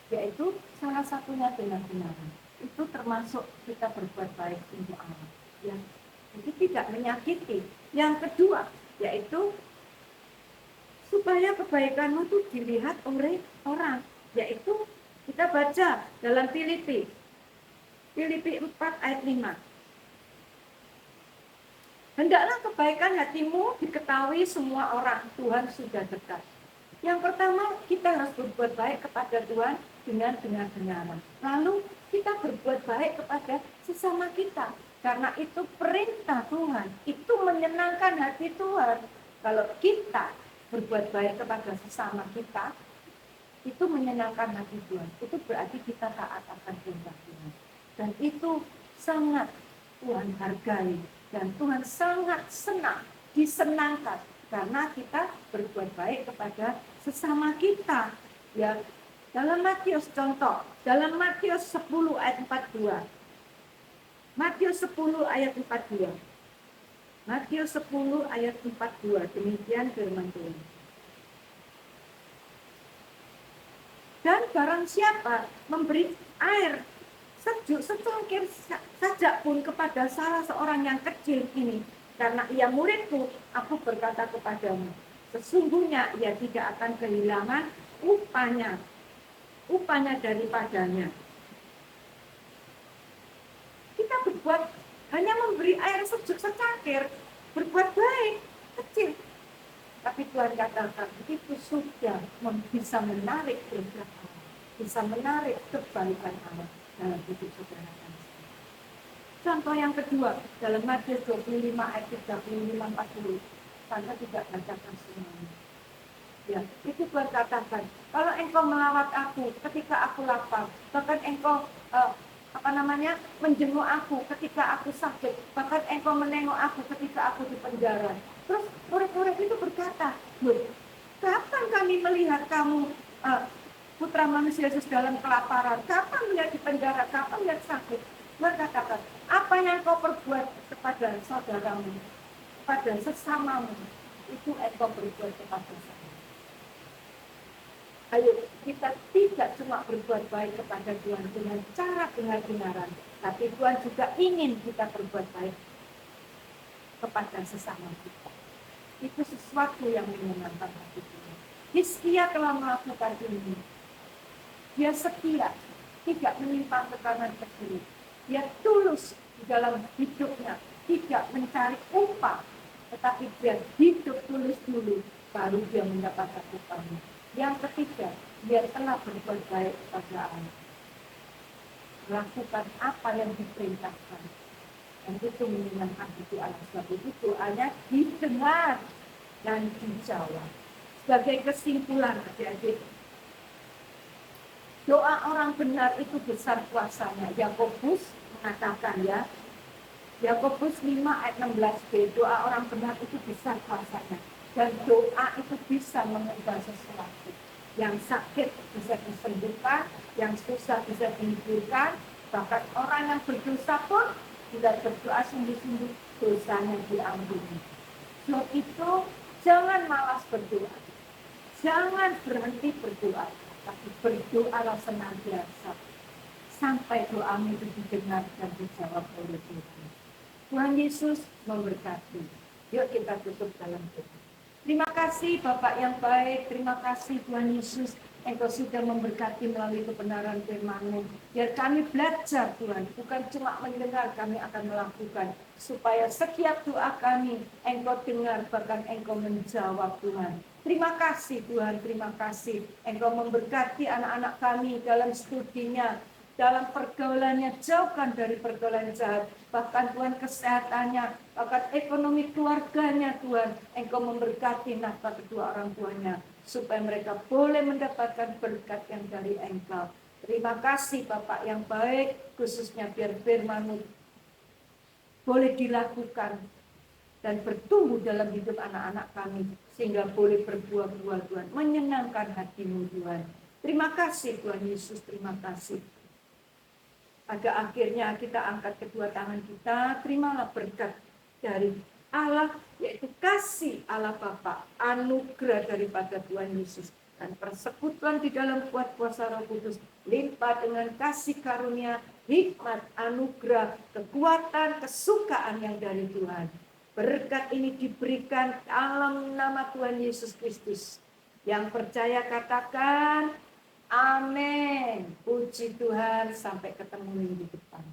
yaitu salah satunya benar-benaran. Itu termasuk kita berbuat baik untuk Allah. Ya. Itu tidak menyakiti. Yang kedua, yaitu supaya kebaikanmu itu dilihat oleh orang, yaitu kita baca dalam Filipi 4 ayat 5. Hendaklah kebaikan hatimu diketahui semua orang, Tuhan sudah dekat. Yang pertama, kita harus berbuat baik kepada Tuhan dengan benar-benaran. Lalu kita berbuat baik kepada sesama kita, karena itu perintah Tuhan, itu menyenangkan hati Tuhan. Kalau kita berbuat baik kepada sesama kita, itu menyenangkan hati Tuhan. Itu berarti kita taat akan perintah Tuhan. Dan itu sangat Tuhan hargai. Dan Tuhan sangat senang, disenangkan karena kita berbuat baik kepada sesama kita. Ya, dalam Matius contoh, dalam Matius 10 ayat 42. Matius 10 ayat 42. Matius 10 ayat 42, demikian firman Tuhan. Dan barang siapa memberi air sejuk secangkir saja pun kepada salah seorang yang kecil ini, karena ia muridku, aku berkata kepadamu, sesungguhnya ia tidak akan kehilangan upahnya daripadanya. Kita berbuat, hanya memberi air sejuk secangkir, berbuat baik, kecil. Tapi Tuhan katakan, itu sudah bisa menarik berkat Allah, bisa menarik kebaikan Allah dalam hidup saudara. Contoh yang kedua, dalam Matius 25 ayat 35-40. Tanda tidak bacakan semuanya. Ya, itu Tuhan katakan, kalau engkau melawat aku ketika aku lapar, bahkan engkau menjenguk aku ketika aku sakit, bahkan engkau menengok aku ketika aku di penjara. Terus murid-murid itu berkata, kapan kami melihat kamu Putra Manusia Yesus dalam kelaparan? Kapan melihat di penjara? Kapan melihat sakit? Tuhan katakan, apa yang kau perbuat kepada saudaramu? kepada sesamamu, itu engkau berbuat kepada saya. Ayo, kita tidak cuma berbuat baik kepada Tuhan dengan cara benar-benaran, tapi Tuhan juga ingin kita berbuat baik kepada sesama kita. Itu sesuatu yang menyenangkan hati Tuhan. Hizkia telah melakukan ini. Dia setia, tidak menyimpang ke kanan ke kiri. Dia tulus di dalam hidupnya, tidak mencari upah, tetapi dia hidup tulus dulu, baru dia mendapatkan upahnya. Yang ketiga, dia telah berbuat baik kepada Allah. Lakukan apa yang diperintahkan. Dan itu menyenangkan hati Allah. Sebab itu doanya didengar dan dijawab. Sebagai kesimpulan, adik-adik, doa orang benar itu besar kuasanya. Yakobus mengatakan ya, Yakobus 5 ayat 16b, doa orang benar itu besar kuasanya. Dan doa itu bisa mengubah sesuatu. Yang sakit bisa disembuhkan, yang susah bisa dihiburkan, bahkan orang yang berdosa pun tidak berdoa sungguh-sungguh, dosanya diampuni. Sebab itu jangan malas berdoa, jangan berhenti berdoa, tapi berdoalah senantiasa sampai doamu itu didengar dan dijawab oleh Tuhan. Tuhan Yesus memberkati. Yuk kita tutup dalam doa. Terima kasih Bapak yang baik, terima kasih Tuhan Yesus, Engkau sudah memberkati melalui kebenaran firman-Mu. Biar kami belajar Tuhan, bukan cuma mendengar, kami akan melakukan. Supaya setiap doa kami, Engkau dengar, bahkan Engkau menjawab Tuhan. Terima kasih Tuhan, terima kasih. Engkau memberkati anak-anak kami dalam studinya, dalam pergaulannya, jauhkan dari pergaulan jahat, bahkan Tuhan kesehatannya, bahkan ekonomi keluarganya Tuhan, Engkau memberkati nafkah kedua orang tuanya, supaya mereka boleh mendapatkan berkat yang dari Engkau. Terima kasih Bapak yang baik, khususnya biar firman-Mu boleh dilakukan dan bertumbuh dalam hidup anak-anak kami, sehingga boleh berbuah-buah Tuhan, menyenangkan hati-Mu Tuhan. Terima kasih Tuhan Yesus, terima kasih. Pada akhirnya kita angkat kedua tangan kita, terimalah berkat dari Allah, yaitu kasih Allah Bapa, anugerah daripada Tuhan Yesus, dan persekutuan di dalam kuat kuasa Roh Kudus, limpah dengan kasih karunia, hikmat, anugerah, kekuatan, kesukaan yang dari Tuhan. Berkat ini diberikan dalam nama Tuhan Yesus Kristus. Yang percaya katakan, amin. Puji Tuhan, sampai ketemu minggu depan.